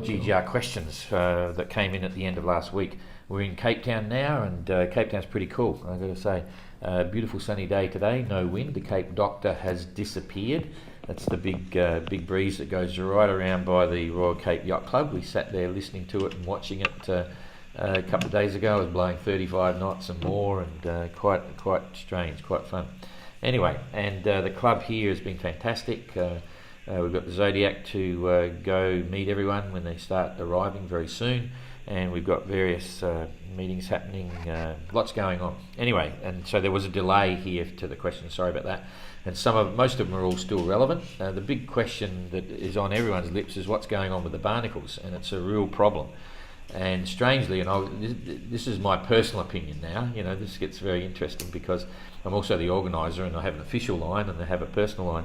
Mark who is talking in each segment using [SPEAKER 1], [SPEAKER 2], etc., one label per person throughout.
[SPEAKER 1] GGR questions that came in at the end of last week. We're in Cape Town now, and Cape Town's pretty cool, I've got to say. Beautiful sunny day today, no wind. The Cape Doctor has disappeared. That's the big breeze that goes right around by the Royal Cape Yacht Club. We sat there listening to it and watching it a couple of days ago. It was blowing 35 knots and more, and quite strange, quite fun. Anyway, and the club here has been fantastic. We've got the Zodiac to go meet everyone when they start arriving very soon, and we've got various meetings happening, lots going on. Anyway, and so there was a delay here to the question, sorry about that. And most of them are all still relevant. The big question that is on everyone's lips is what's going on with the barnacles, and it's a real problem. And strangely, and this is my personal opinion now, this gets very interesting because I'm also the organiser and I have an official line and I have a personal line.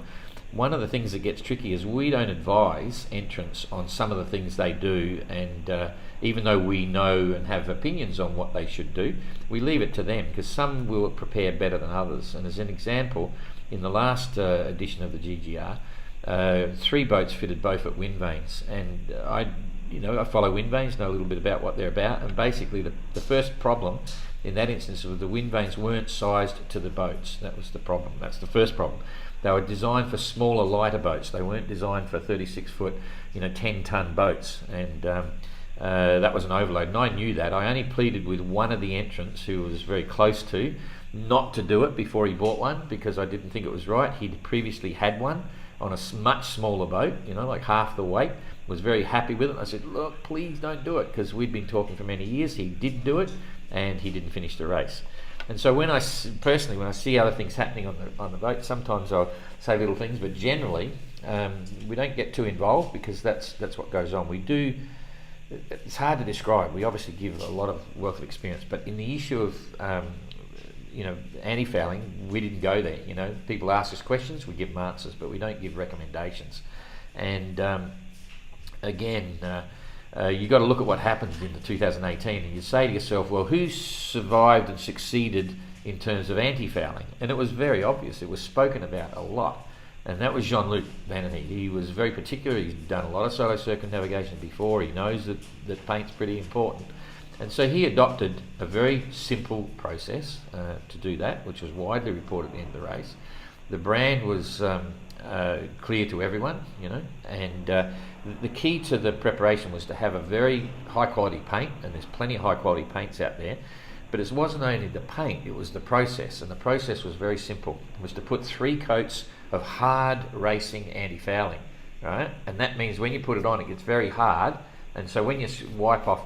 [SPEAKER 1] One of the things that gets tricky is we don't advise entrants on some of the things they do, and even though we know and have opinions on what they should do, we leave it to them because some will prepare better than others. And as an example, in the last edition of the GGR, 3 boats fitted both at wind vanes, and I follow wind vanes, know a little bit about what they're about, and basically the first problem in that instance was the wind vanes weren't sized to the boats. That was the problem. That's the first problem. They were designed for smaller, lighter boats. They weren't designed for 36-foot, 10-ton boats, and that was an overload. And I knew that. I only pleaded with one of the entrants who was very close to not to do it before he bought one because I didn't think it was right. He'd previously had one on a much smaller boat, like half the weight. Was very happy with it. I said, look, please don't do it, because we'd been talking for many years. He did do it, and he didn't finish the race. And so when I see other things happening on the boat, sometimes I'll say little things, but generally we don't get too involved because that's what goes on. It's hard to describe. We obviously give a lot of wealth of experience, but in the issue of anti-fouling, we didn't go there. People ask us questions, we give them answers, but we don't give recommendations. And again, you got to look at what happened in 2018, and you say to yourself, well, who survived and succeeded in terms of anti-fouling? And it was very obvious. It was spoken about a lot, and that was Jean-Luc Vanony. He was very particular. He's done a lot of solo circumnavigation before. He knows that paint's pretty important, and so he adopted a very simple process to do that, which was widely reported at the end of the race. The brand was clear to everyone, and the key to the preparation was to have a very high quality paint, and there's plenty of high quality paints out there, but it wasn't only the paint, it was the process, and the process was very simple. It was to put 3 coats of hard racing anti-fouling, right? And that means when you put it on, it gets very hard, and so when you wipe off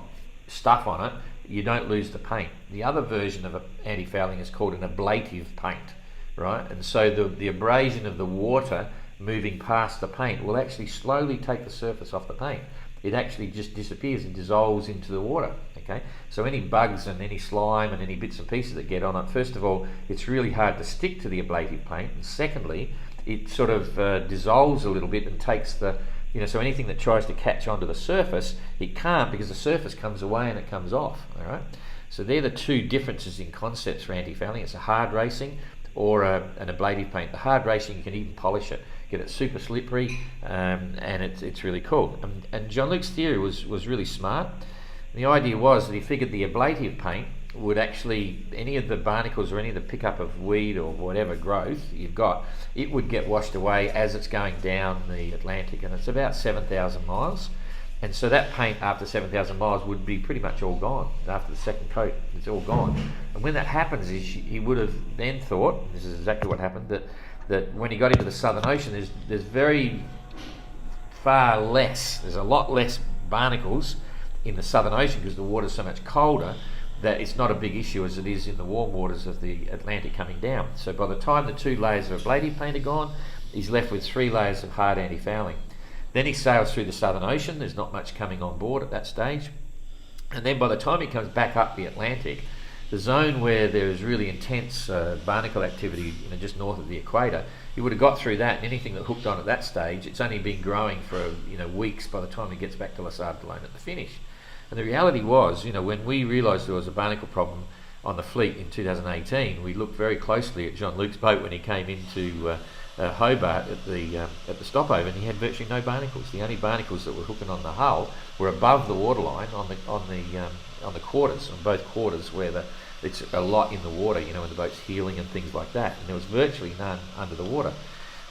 [SPEAKER 1] stuff on it, you don't lose the paint. The other version of anti-fouling is called an ablative paint, right? And so the abrasion of the water moving past the paint will actually slowly take the surface off the paint. It actually just disappears and dissolves into the water, okay? So any bugs and any slime and any bits and pieces that get on it, first of all, it's really hard to stick to the ablative paint, and secondly, it sort of dissolves a little bit and takes so anything that tries to catch onto the surface, it can't, because the surface comes away and it comes off, all right? So they're the 2 differences in concepts for anti-fouling. It's a hard racing or an ablative paint. The hard racing, you can even polish it, get it super slippery, and it's really cool. And Jean-Luc's theory was really smart. The idea was that he figured the ablative paint would actually, any of the barnacles or any of the pickup of weed or whatever growth you've got, it would get washed away as it's going down the Atlantic, and it's about 7,000 miles. And so that paint after 7,000 miles would be pretty much all gone. After the second coat, it's all gone. And when that happens, he would have then thought, this is exactly what happened, that when he got into the Southern Ocean, there's a lot less barnacles in the Southern Ocean because the water's so much colder that it's not a big issue as it is in the warm waters of the Atlantic coming down. So by the time the 2 layers of ablative paint are gone, he's left with 3 layers of hard anti-fouling. Then he sails through the Southern Ocean. There's not much coming on board at that stage. And then by the time he comes back up the Atlantic, the zone where there is really intense barnacle activity, just north of the equator, he would have got through that, and anything that hooked on at that stage, it's only been growing for weeks by the time he gets back to La Sable at the finish. And the reality was, when we realised there was a barnacle problem, on the fleet in 2018, we looked very closely at Jean-Luc's boat when he came into Hobart at the stopover, and he had virtually no barnacles. The only barnacles that were hooking on the hull were above the waterline on the quarters, on both quarters, where it's a lot in the water, you know, when the boat's heeling and things like that. And there was virtually none under the water.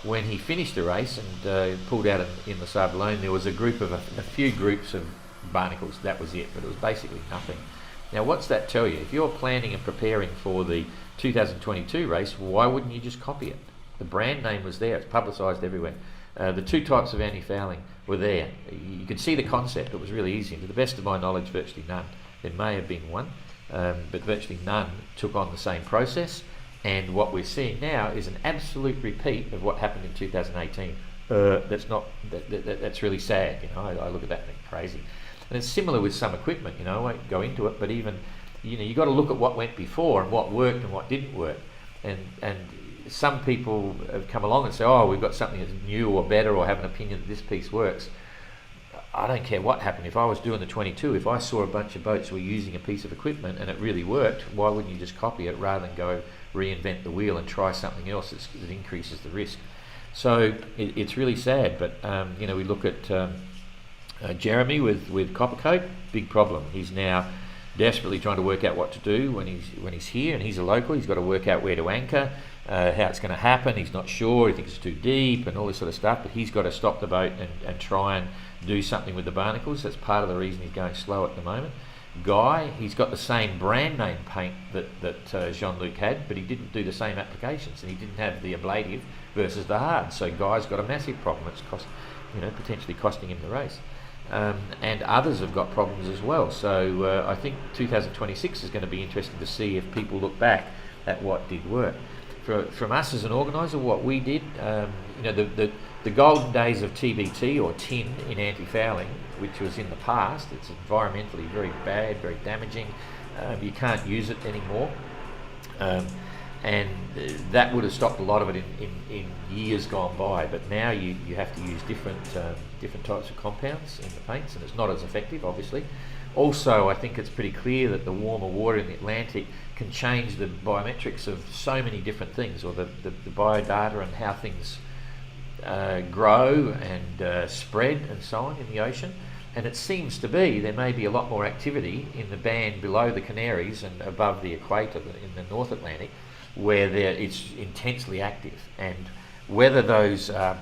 [SPEAKER 1] When he finished the race and pulled out in the Sable alone, there was a few groups of barnacles. That was it, but it was basically nothing. Now, what's that tell you? If you're planning and preparing for the 2022 race, why wouldn't you just copy it? The brand name was there. It's publicised everywhere. The two types of anti-fouling were there. You could see the concept. It was really easy. And to the best of my knowledge, virtually none. There may have been one, but virtually none took on the same process. And what we're seeing now is an absolute repeat of what happened in 2018. That's really sad. You know, I look at that and think crazy. And it's similar with some equipment. You know, I won't go into it, but even, you know, you got to look at what went before and what worked and what didn't work. And some people have come along and say, oh, we've got something that's new or better, or have an opinion that this piece works. I don't care what happened. If I was doing the 22, if I saw a bunch of boats were using a piece of equipment and it really worked, why wouldn't you just copy it rather than go reinvent the wheel and try something else that increases the risk? So it's really sad. But you know, we look at Jeremy with Coppercoat, big problem. He's now desperately trying to work out what to do when he's here, and he's a local. He's got to work out where to anchor, how it's going to happen. He's not sure. He thinks it's too deep and all this sort of stuff. But he's got to stop the boat and try and do something with the barnacles. That's part of the reason he's going slow at the moment. Guy, he's got the same brand name paint that Jean-Luc had, but he didn't do the same applications, and he didn't have the ablative versus the hard. So Guy's got a massive problem. It's potentially costing him the race. And others have got problems as well. So I think 2026 is going to be interesting to see if people look back at what did work. From us as an organiser, what we did, you know, the golden days of TBT or tin in anti-fouling, which was in the past, it's environmentally very bad, very damaging. You can't use it anymore. And that would have stopped a lot of it in years gone by. But now you have to use different types of compounds in the paints, and it's not as effective, obviously. Also, I think it's pretty clear that the warmer water in the Atlantic can change the biometrics of so many different things, or the biodata and how things grow and spread and so on in the ocean. And it seems to be there may be a lot more activity in the band below the Canaries and above the equator in the North Atlantic, where it's intensely active. And whether those are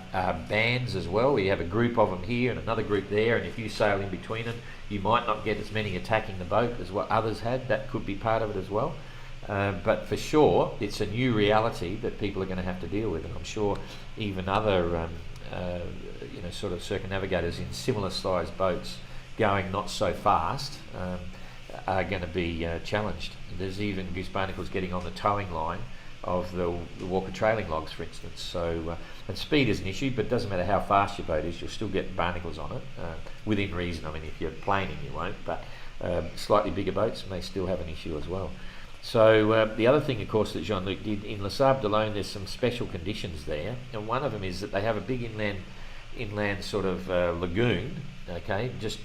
[SPEAKER 1] bands as well, we have a group of them here and another group there, and if you sail in between them, you might not get as many attacking the boat as what others had. That could be part of it as well. But for sure, it's a new reality that people are going to have to deal with, and I'm sure even other sort of circumnavigators in similar sized boats going not so fast are going to be challenged. There's even goose barnacles getting on the towing line of the Walker trailing logs, for instance. So, and speed is an issue, but it doesn't matter how fast your boat is, you'll still get barnacles on it, within reason. I mean, if you're planing, you won't, but slightly bigger boats may still have an issue as well. So the other thing, of course, that Jean-Luc did, in Les Sables d'Olonne, there's some special conditions there, and one of them is that they have a big inland sort of lagoon, okay, just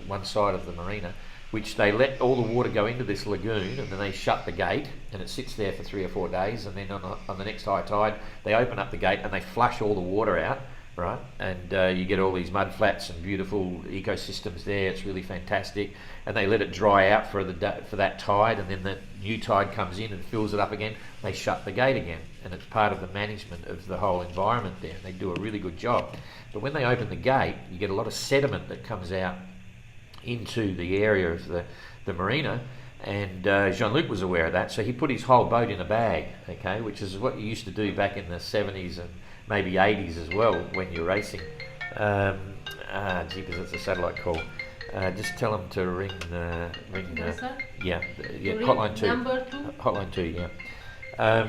[SPEAKER 1] one side of the marina, which they let all the water go into this lagoon, and then they shut the gate, and it sits there for 3 or 4 days, and then on the next high tide they open up the gate and they flush all the water out, right? And you get all these mud flats and beautiful ecosystems there. It's really fantastic, and they let it dry out for that tide, and then the new tide comes in and fills it up again. They shut the gate again, and it's part of the management of the whole environment there. They do a really good job. But when they open the gate, you get a lot of sediment that comes out into the area of the marina, and Jean-Luc was aware of that, so he put his whole boat in a bag, okay, which is what you used to do back in the 70s and maybe 80s as well when you're racing. Jeepers, it's a satellite call. Just tell them to ring hotline 2.
[SPEAKER 2] Number 2?
[SPEAKER 1] Hotline 2, yeah.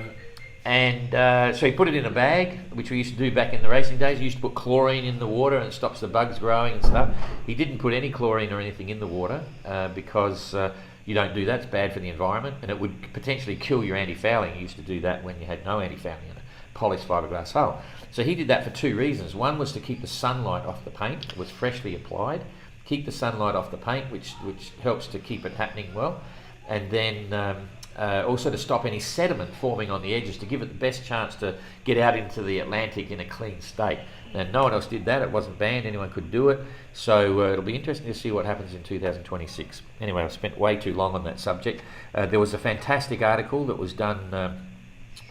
[SPEAKER 1] So he put it in a bag, which we used to do back in the racing days. He used to put chlorine in the water, and it stops the bugs growing and stuff. He didn't put any chlorine or anything in the water because you don't do that. It's bad for the environment, and it would potentially kill your anti-fouling. You used to do that when you had no anti-fouling in a polished fiberglass hull. So he did that for 2 reasons. One was to keep the sunlight off the paint. It was freshly applied. Keep the sunlight off the paint, which helps to keep it happening well. and then also to stop any sediment forming on the edges to give it the best chance to get out into the Atlantic in a clean state. And no one else did that. It wasn't banned. Anyone could do it. So it'll be interesting to see what happens in 2026. Anyway, I've spent way too long on that subject. There was a fantastic article that was done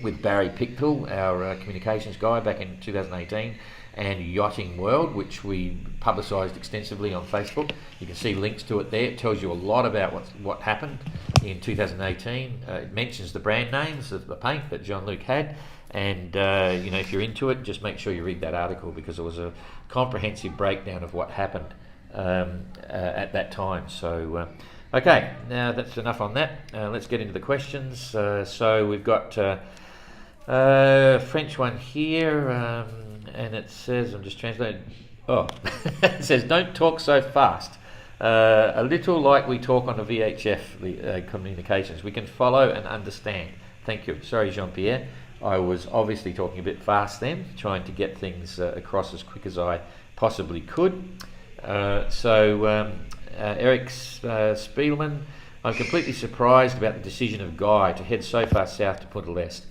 [SPEAKER 1] with Barry Pickpill, our communications guy, back in 2018, and Yachting World, which we publicised extensively on Facebook. You can see links to it there. It tells you a lot about what happened in 2018. It mentions the brand names of the paint that Jean-Luc had, and if you're into it, just make sure you read that article, because it was a comprehensive breakdown of what happened at that time. So okay, now that's enough on that. Let's get into the questions. So we've got French one here, and it says, I'm just translating, it says, don't talk so fast. A little like we talk on the VHF communications. We can follow and understand. Thank you. Sorry, Jean-Pierre. I was obviously talking a bit fast then, trying to get things across as quick as I possibly could. Eric Spielman, I'm completely surprised about the decision of Guy to head so far south to Punta Leste.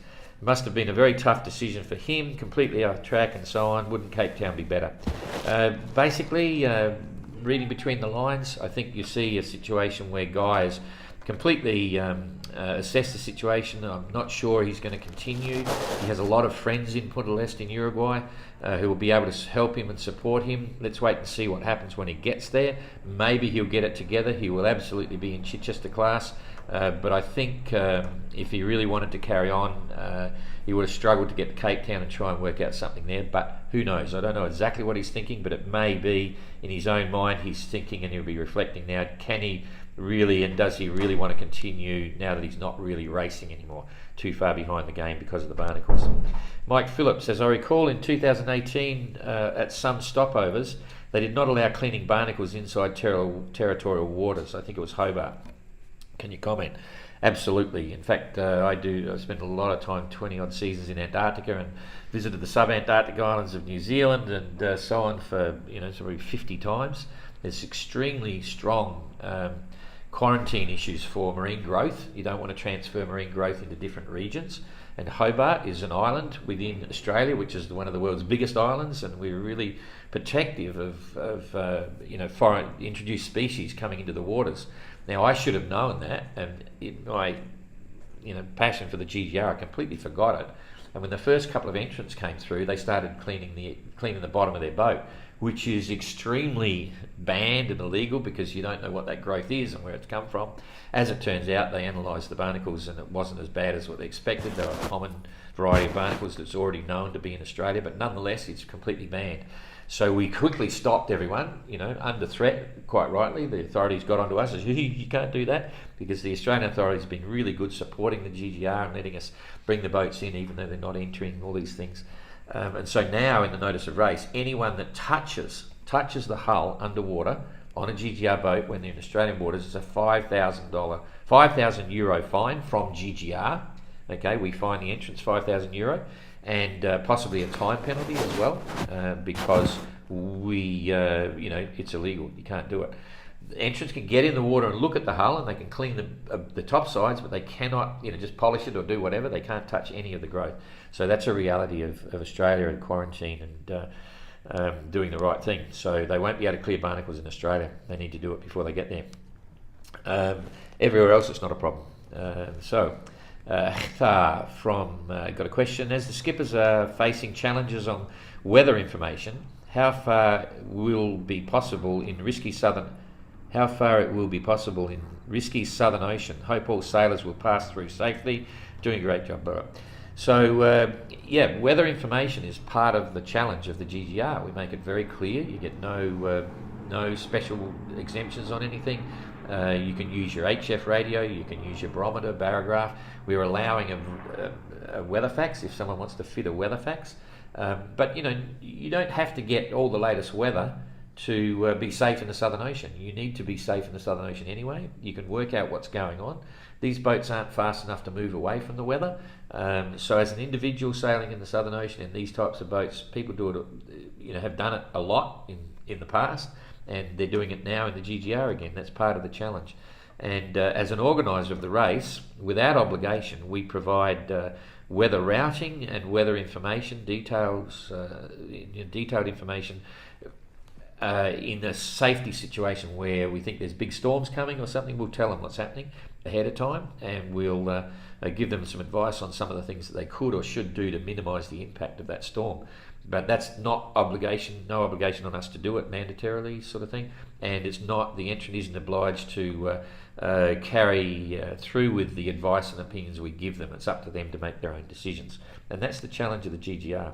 [SPEAKER 1] It must have been a very tough decision for him, completely off track and so on. Wouldn't Cape Town be better? Basically, reading between the lines, I think you see a situation where Guy has completely assessed the situation. I'm not sure he's going to continue. He has a lot of friends in Punta Leste in Uruguay who will be able to help him and support him. Let's wait and see what happens when he gets there. Maybe he'll get it together. He will absolutely be in Chichester class. But I think if he really wanted to carry on, he would have struggled to get to Cape Town and try and work out something there. But who knows? I don't know exactly what he's thinking, but it may be in his own mind he's thinking, and he'll be reflecting now, can he really, and does he really want to continue now that he's not really racing anymore, too far behind the game because of the barnacles? Mike Phillips, as I recall, in 2018 at some stopovers they did not allow cleaning barnacles inside territorial waters. I think it was Hobart. Can you comment? Absolutely. In fact, I spent a lot of time, 20 odd seasons in Antarctica, and visited the sub-Antarctic islands of New Zealand and so on for probably 50 times. There's extremely strong quarantine issues for marine growth. You don't want to transfer marine growth into different regions. And Hobart is an island within Australia, which is one of the world's biggest islands, and we're really protective of foreign introduced species coming into the waters. Now, I should have known that, and in my passion for the GGR, I completely forgot it. And when the first couple of entrants came through, they started cleaning the bottom of their boat, which is extremely banned and illegal because you don't know what that growth is and where it's come from. As it turns out, they analysed the barnacles and it wasn't as bad as what they expected. They were a common variety of barnacles that's already known to be in Australia, but nonetheless, it's completely banned. So we quickly stopped everyone, under threat, quite rightly. The authorities got onto us and said, you can't do that, because the Australian authorities have been really good supporting the GGR and letting us bring the boats in even though they're not entering, all these things. And so now in the notice of race, anyone that touches the hull underwater on a GGR boat when they're in Australian waters is a €5,000 fine from GGR. Okay, we fine the entrance €5,000 and possibly a time penalty as well because it's illegal. You can't do it. The entrants can get in the water and look at the hull, and they can clean the top sides, but they cannot just polish it or do whatever. They can't touch any of the growth. So that's a reality of Australia and quarantine and doing the right thing. So they won't be able to clear barnacles in Australia. They need to do it before they get there. Everywhere else it's not a problem. Got a question. As the skippers are facing challenges on weather information, how far it will be possible in risky southern ocean? Hope all sailors will pass through safely. Doing a great job, Burrow. So weather information is part of the challenge of the GGR. We make it very clear. You get no special exemptions on anything. You can use your HF radio, you can use your barometer, barograph. We're allowing a weather fax if someone wants to fit a weather fax. But you don't have to get all the latest weather to be safe in the Southern Ocean. You need to be safe in the Southern Ocean anyway. You can work out what's going on. These boats aren't fast enough to move away from the weather. So as an individual sailing in the Southern Ocean in these types of boats, people do it, have done it a lot in the past, and they're doing it now in the GGR again. That's part of the challenge. And as an organiser of the race, without obligation, we provide weather routing and weather information, detailed information in a safety situation where we think there's big storms coming or something. We'll tell them what's happening ahead of time, and we'll give them some advice on some of the things that they could or should do to minimise the impact of that storm. But that's not obligation, no obligation on us to do it mandatorily, sort of thing. And it's not, the entrant isn't obliged to carry through with the advice and opinions we give them. It's up to them to make their own decisions. And that's the challenge of the GGR.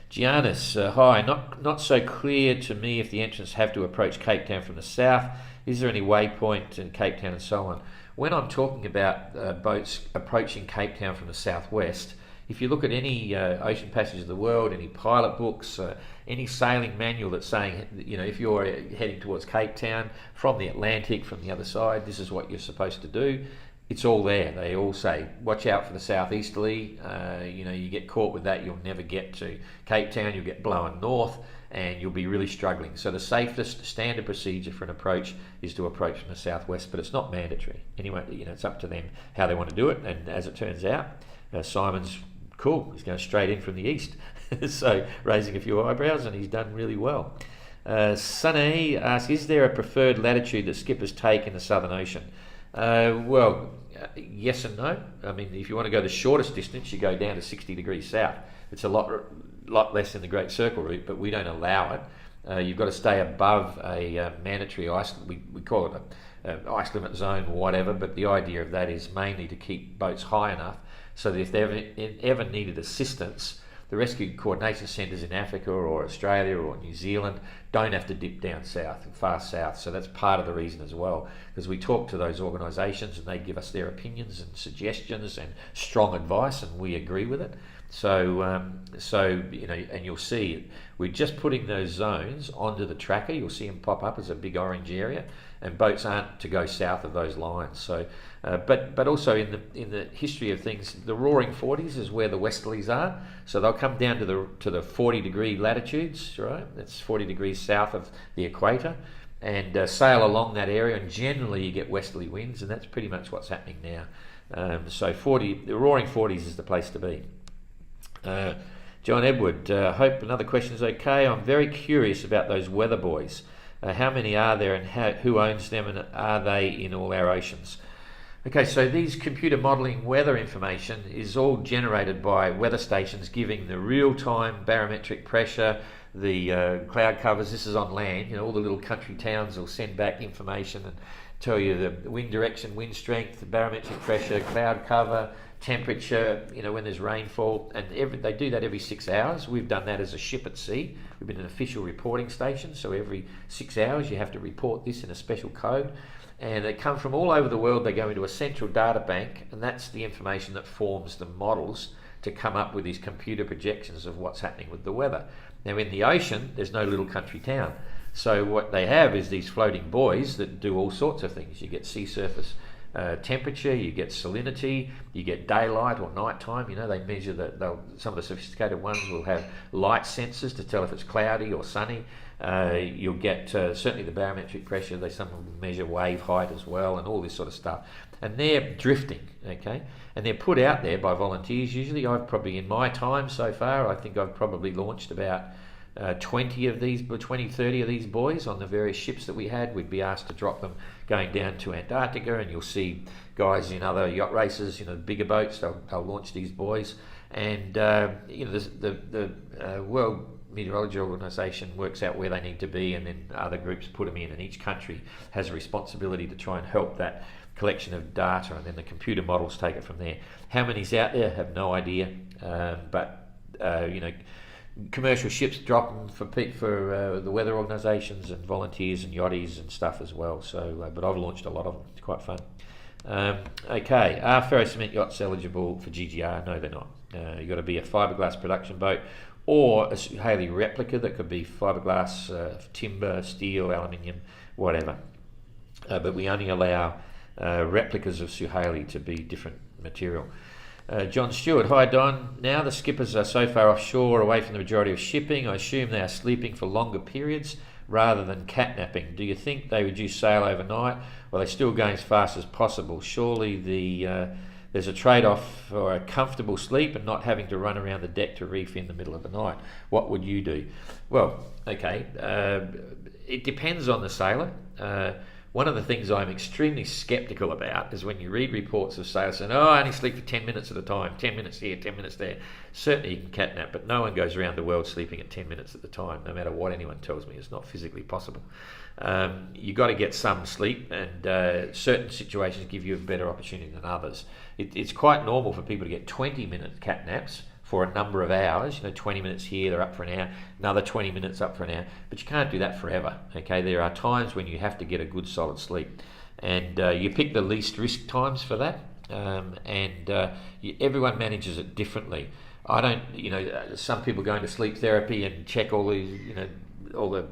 [SPEAKER 1] Giannis, hi. Not so clear to me if the entrants have to approach Cape Town from the south. Is there any waypoint in Cape Town and so on? When I'm talking about boats approaching Cape Town from the southwest, if you look at any ocean passage of the world, any pilot books, any sailing manual that's saying, you know, if you're heading towards Cape Town from the Atlantic, from the other side, this is what you're supposed to do. It's all there. They all say, watch out for the southeasterly. You know, you get caught with that, you'll never get to Cape Town. You'll get blown north, and you'll be really struggling. So the safest standard procedure for an approach is to approach from the southwest, but it's not mandatory. Anyway, you know, it's up to them how they want to do it. And as it turns out, Simon's cool. He's going straight in from the east, so raising a few eyebrows, and he's done really well. Sunny asks, is there a preferred latitude that skippers take in the Southern Ocean? Well, yes and no. I mean, if you want to go the shortest distance, you go down to 60 degrees south. It's a lot less than the Great Circle route, but we don't allow it. You've got to stay above a mandatory ice, we call it a ice limit zone or whatever, but the idea of that is mainly to keep boats high enough so that if they ever needed assistance, the rescue coordination centres in Africa or Australia or New Zealand don't have to dip down south, far south. So that's part of the reason as well, because we talk to those organisations and they give us their opinions and suggestions and strong advice, and we agree with it. So, you know, and you'll see we're just putting those zones onto the tracker. You'll see them pop up as a big orange area, and boats aren't to go south of those lines. So, but also in the history of things, the roaring 40s is where the westerlies are. So they'll come down to the 40 degree latitudes, right? That's 40 degrees south of the equator, and sail along that area. And generally, you get westerly winds, and that's pretty much what's happening now. So the roaring 40s is the place to be. John Edward, hope another question is okay. I'm very curious about those weather buoys. How many are there, and who owns them, and are they in all our oceans? Okay, so these computer modelling weather information is all generated by weather stations giving the real-time barometric pressure, the cloud covers. This is on land. You know, all the little country towns will send back information and tell you the wind direction, wind strength, the barometric pressure, cloud cover, temperature, you know, when there's rainfall, and they do that every 6 hours. We've done that as a ship at sea. We've been an official reporting station, so every 6 hours you have to report this in a special code. And they come from all over the world. They go into a central data bank, and that's the information that forms the models to come up with these computer projections of what's happening with the weather. Now in the ocean, there's no little country town. So what they have is these floating buoys that do all sorts of things. You get sea surface temperature, you get salinity, you get daylight or nighttime. You know, they measure some of the sophisticated ones will have light sensors to tell if it's cloudy or sunny. You'll get certainly the barometric pressure. Some of them measure wave height as well, and all this sort of stuff. And they're drifting, okay? And they're put out there by volunteers. Usually, I've probably, in my time so far, I think I've probably launched about 20 of these, 20, 30 of these buoys on the various ships that we had. We'd be asked to drop them going down to Antarctica, and you'll see guys in other yacht races, you know, bigger boats, they'll launch these buoys. And, you know, the World Meteorology Organization works out where they need to be, and then other groups put them in, and each country has a responsibility to try and help that collection of data, and then the computer models take it from there. How many's out there? I have no idea, but you know, commercial ships drop them for the weather organisations and volunteers and yachties and stuff as well. So, but I've launched a lot of them. It's quite fun. Okay, are ferrocement yachts eligible for GGR? No, they're not. You've got to be a fiberglass production boat or a Haley replica that could be fiberglass, timber, steel, aluminium, whatever. But we only allow replicas of Suhaili to be different material. John Stewart, hi Don. Now the skippers are so far offshore, away from the majority of shipping. I assume they are sleeping for longer periods rather than catnapping. Do you think they reduce sail overnight, or are they still going as fast as possible? Surely there's a trade-off for a comfortable sleep and not having to run around the deck to reef in the middle of the night. What would you do? Well, okay, it depends on the sailor. One of the things I'm extremely sceptical about is when you read reports of sailors saying, I only sleep for 10 minutes at a time, 10 minutes here, 10 minutes there. Certainly you can catnap, but no one goes around the world sleeping at 10 minutes at a time, no matter what anyone tells me. It's not physically possible. You've got to get some sleep, and certain situations give you a better opportunity than others. It's quite normal for people to get 20-minute catnaps for a number of hours, 20 minutes here, they're up for an hour, another 20 minutes up for an hour, but you can't do that forever, okay? There are times when you have to get a good solid sleep, and you pick the least risk times for that, everyone manages it differently. I don't, some people go into sleep therapy and check all these, all the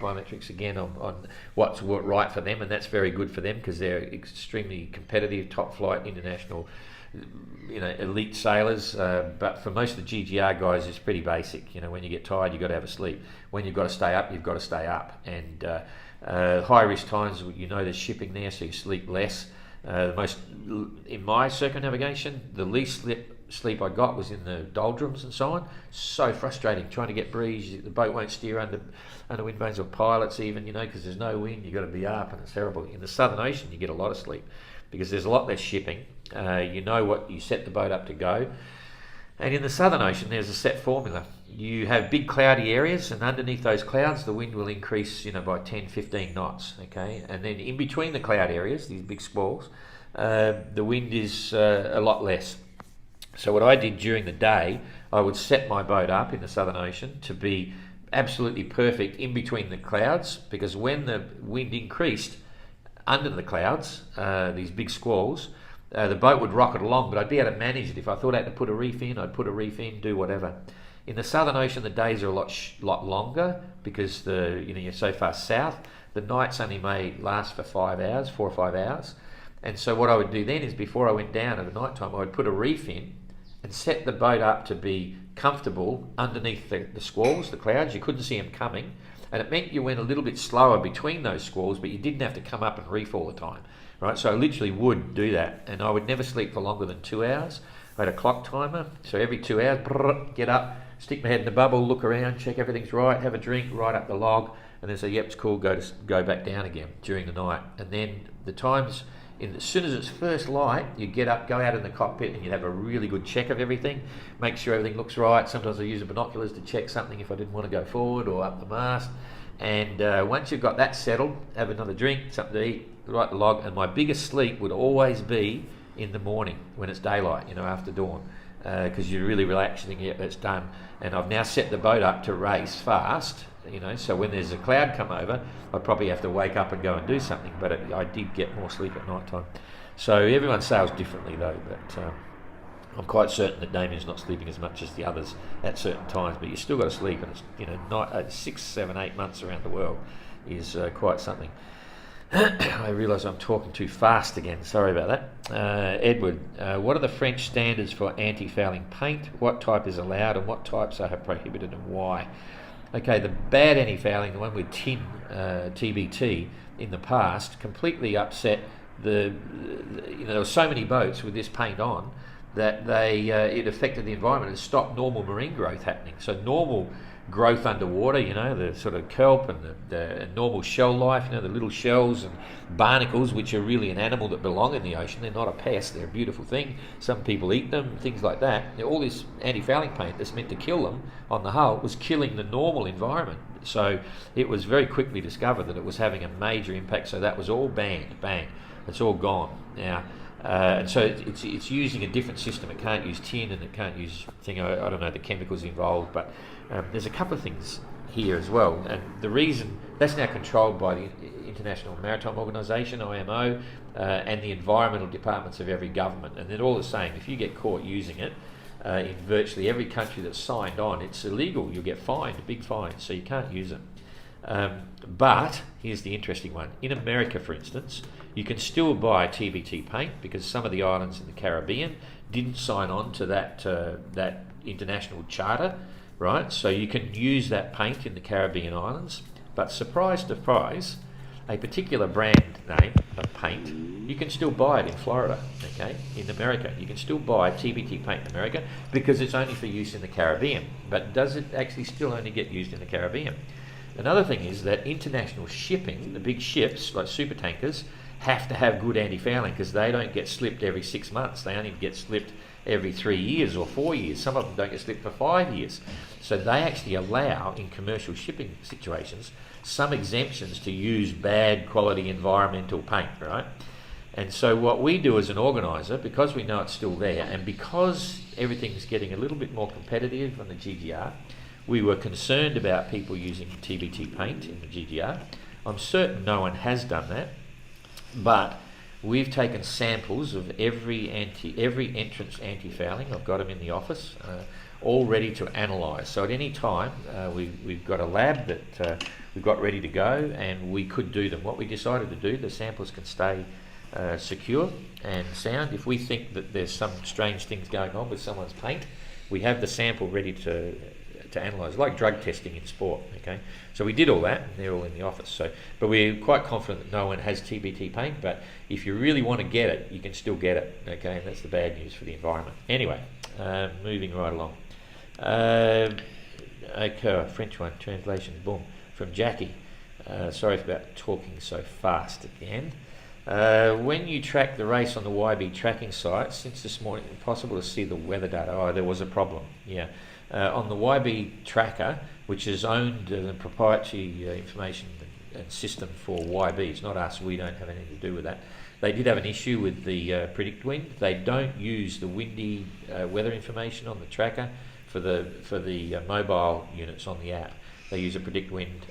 [SPEAKER 1] biometrics again on what's right for them, and that's very good for them because they're extremely competitive, top flight, international, elite sailers, but for most of the GGR guys it's pretty basic. When you get tired you've got to have a sleep. When you've got to stay up, you've got to stay up. And high risk times, there's shipping there, so you sleep less. In my circumnavigation, the least sleep I got was in the doldrums and so on. So frustrating trying to get breeze. The boat won't steer under wind vanes or pilots even, because there's no wind. You've got to be up, and it's terrible. In the Southern Ocean you get a lot of sleep because there's a lot less shipping. You set the boat up to go, and in the Southern Ocean there's a set formula. You have big cloudy areas, and underneath those clouds the wind will increase by 10-15 knots, okay? And then in between the cloud areas, these big squalls, the wind is a lot less. So what I did during the day, I would set my boat up in the Southern Ocean to be absolutely perfect in between the clouds, because when the wind increased under the clouds, these big squalls, the boat would rocket along, but I'd be able to manage it. If I thought I had to put a reef in, I'd put a reef in, do whatever. In the Southern Ocean, the days are a lot longer because you're so far south. The nights only may last for 4 or 5 hours. And so what I would do then is, before I went down at the night time, I would put a reef in and set the boat up to be comfortable underneath the squalls, the clouds. You couldn't see them coming, and it meant you went a little bit slower between those squalls, but you didn't have to come up and reef all the time. Right, so I literally would do that, and I would never sleep for longer than 2 hours. I had a clock timer, so every 2 hours, get up, stick my head in the bubble, look around, check everything's right, have a drink, write up the log, and then say, yep, it's cool, go back down again during the night. And then the times, as soon as it's first light, you get up, go out in the cockpit, and you have a really good check of everything, make sure everything looks right. Sometimes I use the binoculars to check something if I didn't want to go forward or up the mast. And once you've got that settled, have another drink, something to eat, write the log. And my biggest sleep would always be in the morning when it's daylight, after dawn, because you're really relaxing. Yeah, it's done. And I've now set the boat up to race fast, so when there's a cloud come over, I probably have to wake up and go and do something, but I did get more sleep at night time. So everyone sails differently though, but I'm quite certain that Damien's not sleeping as much as the others at certain times, but you still got to sleep, and it's 6, 7, 8 months around the world is quite something. I realise I'm talking too fast again, sorry about that. Edward, what are the French standards for anti-fouling paint? What type is allowed and what types are prohibited, and why? Okay, the bad anti-fouling, the one with tin, TBT, in the past, completely upset there were so many boats with this paint on that it affected the environment and stopped normal marine growth happening. So normal growth underwater, the sort of kelp and the normal shell life, the little shells and barnacles, which are really an animal that belong in the ocean. They're not a pest, they're a beautiful thing. Some people eat them, things like that. All this anti-fouling paint that's meant to kill them on the hull was killing the normal environment. So it was very quickly discovered that it was having a major impact, so that was all banned, bang. It's all gone now. And so it's using a different system. It can't use tin, and it can't use I don't know the chemicals involved, but there's a couple of things here as well. And the reason that's now controlled by the International Maritime Organization, IMO, and the environmental departments of every government. And they're all the same. If you get caught using it in virtually every country that's signed on, it's illegal. You'll get fined, a big fine, so you can't use it. But here's the interesting one. In America, for instance, you can still buy TBT paint because some of the islands in the Caribbean didn't sign on to that international charter, right? So you can use that paint in the Caribbean islands. But surprise, surprise, a particular brand name of paint, you can still buy it in Florida, okay? In America, you can still buy TBT paint in America because it's only for use in the Caribbean. But does it actually still only get used in the Caribbean? Another thing is that international shipping, the big ships like super tankers, have to have good anti-fouling because they don't get slipped every 6 months. They only get slipped every 3 years or 4 years. Some of them don't get slipped for 5 years. So they actually allow, in commercial shipping situations, some exemptions to use bad quality environmental paint, right? And so what we do as an organiser, because we know it's still there, and because everything's getting a little bit more competitive on the GGR, we were concerned about people using TBT paint in the GGR. I'm certain no one has done that, but we've taken samples of every entrance anti-fouling. I've got them in the office, all ready to analyse. So at any time, we've got a lab that we've got ready to go, and we could do them. What we decided to do, the samples can stay secure and sound. If we think that there's some strange things going on with someone's paint, we have the sample ready to analyse, like drug testing in sport, okay? So we did all that, and they're all in the office. So, but we're quite confident that no one has TBT paint, but if you really want to get it, you can still get it, okay? And that's the bad news for the environment. Anyway, moving right along. Okay, French one, translation, boom, from Jackie. Sorry about talking so fast at the end. When you track the race on the YB tracking site, since this morning, it's possible to see the weather data. Oh, there was a problem, yeah. On the YB tracker, which is owned the proprietary information and system for YB, it's not us, we don't have anything to do with that. They did have an issue with the predict wind. They don't use the windy weather information on the tracker for the mobile units on the app. They use a predict wind.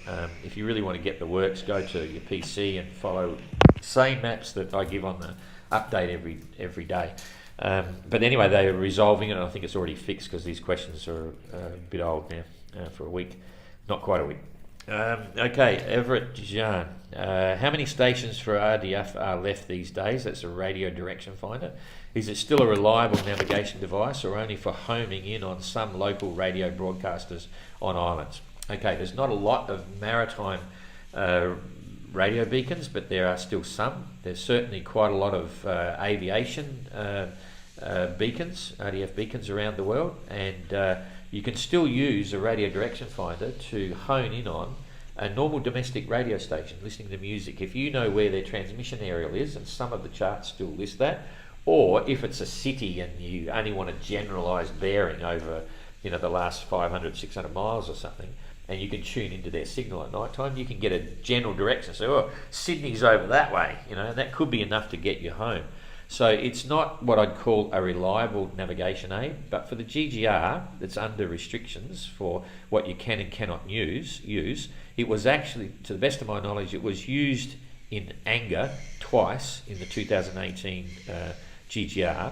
[SPEAKER 1] If you really want to get the works, go to your PC and follow same maps that I give on the update every day. But anyway, they are resolving it, and I think it's already fixed because these questions are a bit old now, for a week, not quite a week. Okay, Everett Jean, how many stations for RDF are left these days? That's a radio direction finder. Is it still a reliable navigation device, or only for homing in on some local radio broadcasters on islands? Okay, there's not a lot of maritime radio beacons, but there are still some. There's certainly quite a lot of aviation beacons, RDF beacons around the world, and you can still use a radio direction finder to hone in on a normal domestic radio station listening to music. If you know where their transmission aerial is, and some of the charts still list that, or if it's a city and you only want a generalised bearing over the last 500, 600 miles or something, and you can tune into their signal at night time, you can get a general direction. So, oh, Sydney's over that way, and that could be enough to get you home. So it's not what I'd call a reliable navigation aid, but for the GGR that's under restrictions for what you can and cannot use, it was actually, to the best of my knowledge, it was used in anger twice in the 2018 GGR.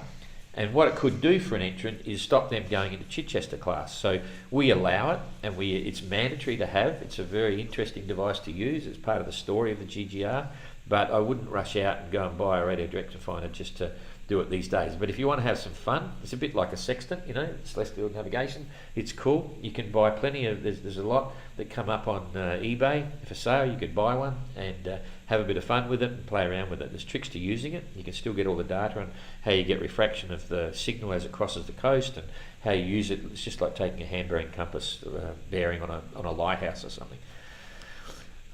[SPEAKER 1] And what it could do for an entrant is stop them going into Chichester class. So we allow it, and it's mandatory to have. It's a very interesting device to use. It's part of the story of the GGR. But I wouldn't rush out and go and buy a radio direction finder just to do it these days. But if you want to have some fun, it's a bit like a sextant, celestial navigation. It's cool. You can buy plenty of, there's a lot that come up on eBay for sale. You could buy one and have a bit of fun with it and play around with it. There's tricks to using it. You can still get all the data on how you get refraction of the signal as it crosses the coast and how you use it. It's just like taking a hand-bearing compass bearing on a lighthouse or something.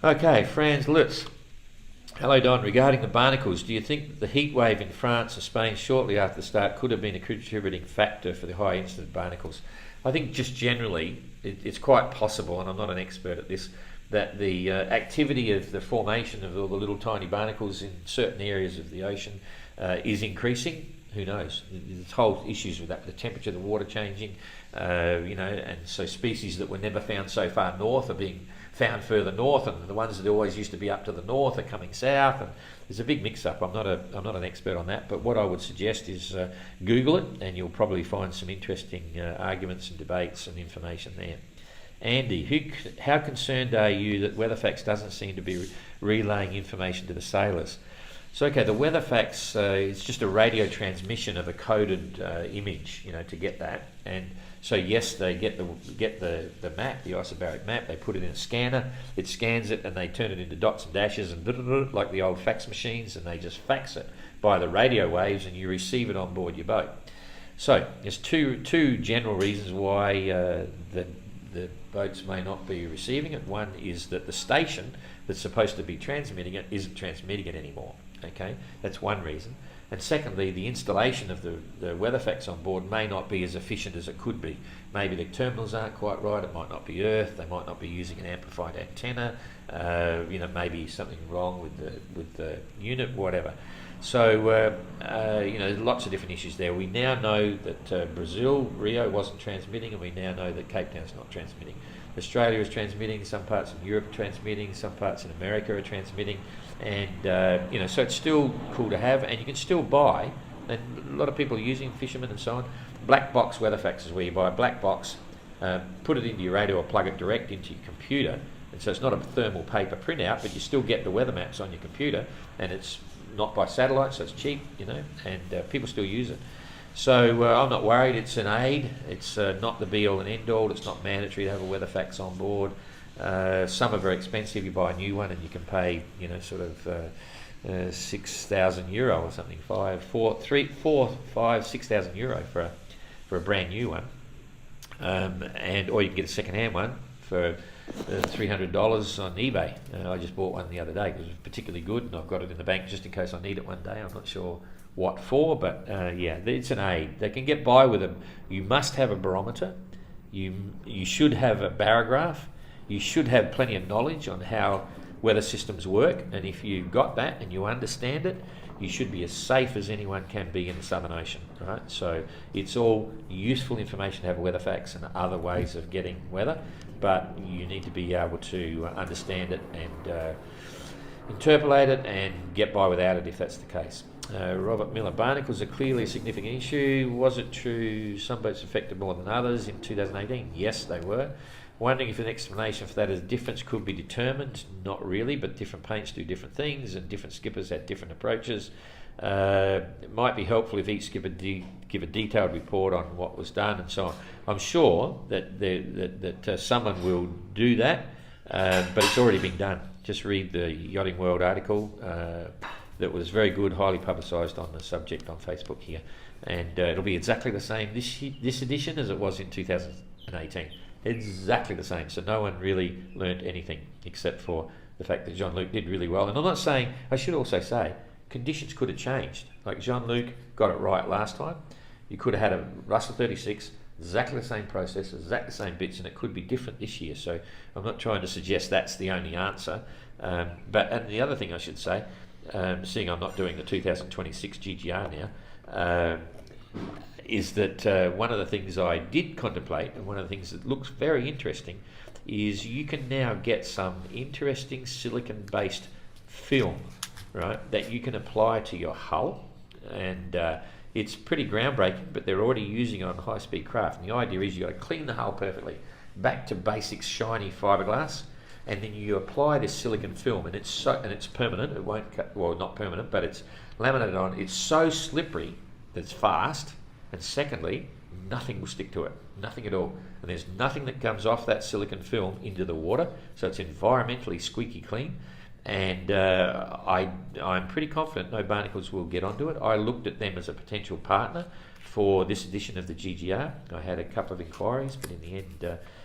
[SPEAKER 1] Okay, Franz Lutz. Hello Don, regarding the barnacles, do you think that the heat wave in France and Spain shortly after the start could have been a contributing factor for the high incidence of barnacles? I think just generally it's quite possible, and I'm not an expert at this, that the activity of the formation of all the little tiny barnacles in certain areas of the ocean is increasing. Who knows? There's whole issues with that, the temperature of the water changing, and so species that were never found so far north are being found further north, and the ones that always used to be up to the north are coming south, and there's a big mix-up. I'm not an expert on that, but what I would suggest is Google it, and you'll probably find some interesting arguments and debates and information there. Andy, how concerned are you that Weatherfax doesn't seem to be relaying information to the sailors? So, okay, the Weatherfax is just a radio transmission of a coded image, to get that, and So yes, they get the map, the isobaric map. They put it in a scanner. It scans it, and they turn it into dots and dashes and like the old fax machines, and they just fax it by the radio waves, and you receive it on board your boat. So there's two general reasons why the boats may not be receiving it. One is that the station that's supposed to be transmitting it isn't transmitting it anymore. Okay, that's one reason. And secondly, the installation of the weather fax on board may not be as efficient as it could be. Maybe the terminals aren't quite right. It might not be earthed. They might not be using an amplified antenna. Maybe something wrong with the unit, whatever. So there's lots of different issues there. We now know that Brazil, Rio wasn't transmitting, and we now know that Cape Town's not transmitting. Australia is transmitting, some parts of Europe are transmitting, some parts in America are transmitting, and so it's still cool to have, and you can still buy, and a lot of people are using, fishermen and so on, black box weather faxes, where you buy a black box, put it into your radio or plug it direct into your computer, and so it's not a thermal paper printout, but you still get the weather maps on your computer, and it's not by satellite, so it's cheap, and people still use it. So I'm not worried. It's an aid. It's not the be all and end all. It's not mandatory to have a weather fax on board. Some are very expensive. You buy a new one and you can pay, €6,000 or something, 6,000 euro for a brand new one, or you can get a second-hand one for $300 on eBay. I just bought one the other day because it was particularly good, and I've got it in the bank just in case I need it one day. I'm not sure what for, but it's an aid. They can get by with them. You must have a barometer. You should have a barograph. You should have plenty of knowledge on how weather systems work, and if you've got that and you understand it, you should be as safe as anyone can be in the Southern Ocean, right? So it's all useful information to have a weather fax and other ways of getting weather, but you need to be able to understand it and interpolate it and get by without it if that's the case. Robert Miller, barnacles are clearly a significant issue. Was it true some boats affected more than others in 2018? Yes, they were. Wondering if an explanation for that is difference could be determined. Not really, but different paints do different things and different skippers had different approaches. It might be helpful if each skipper give a detailed report on what was done and so on. I'm sure that someone will do that, but it's already been done. Just read the Yachting World article that was very good, highly publicised on the subject on Facebook here, and it'll be exactly the same this edition as it was in 2018. Exactly the same. So no one really learnt anything except for the fact that Jean-Luc did really well. And I'm not saying, I should also say, conditions could have changed. Like Jean-Luc got it right last time. You could have had a Russell 36, exactly the same process, exactly the same bits, and it could be different this year. So I'm not trying to suggest that's the only answer. And the other thing I should say, seeing I'm not doing the 2026 GGR now, is that one of the things I did contemplate, and one of the things that looks very interesting, is you can now get some interesting silicon-based film, right, that you can apply to your hull, and it's pretty groundbreaking, but they're already using it on high-speed craft. And the idea is you've got to clean the hull perfectly, back to basic shiny fiberglass, and then you apply this silicon film, and it's permanent. It won't cut, well, not permanent, but it's laminated on. It's so slippery that it's fast. And secondly, nothing will stick to it, nothing at all. And there's nothing that comes off that silicon film into the water, so it's environmentally squeaky clean. And I'm pretty confident no barnacles will get onto it. I looked at them as a potential partner for this edition of the GGR. I had a couple of inquiries, but in the end,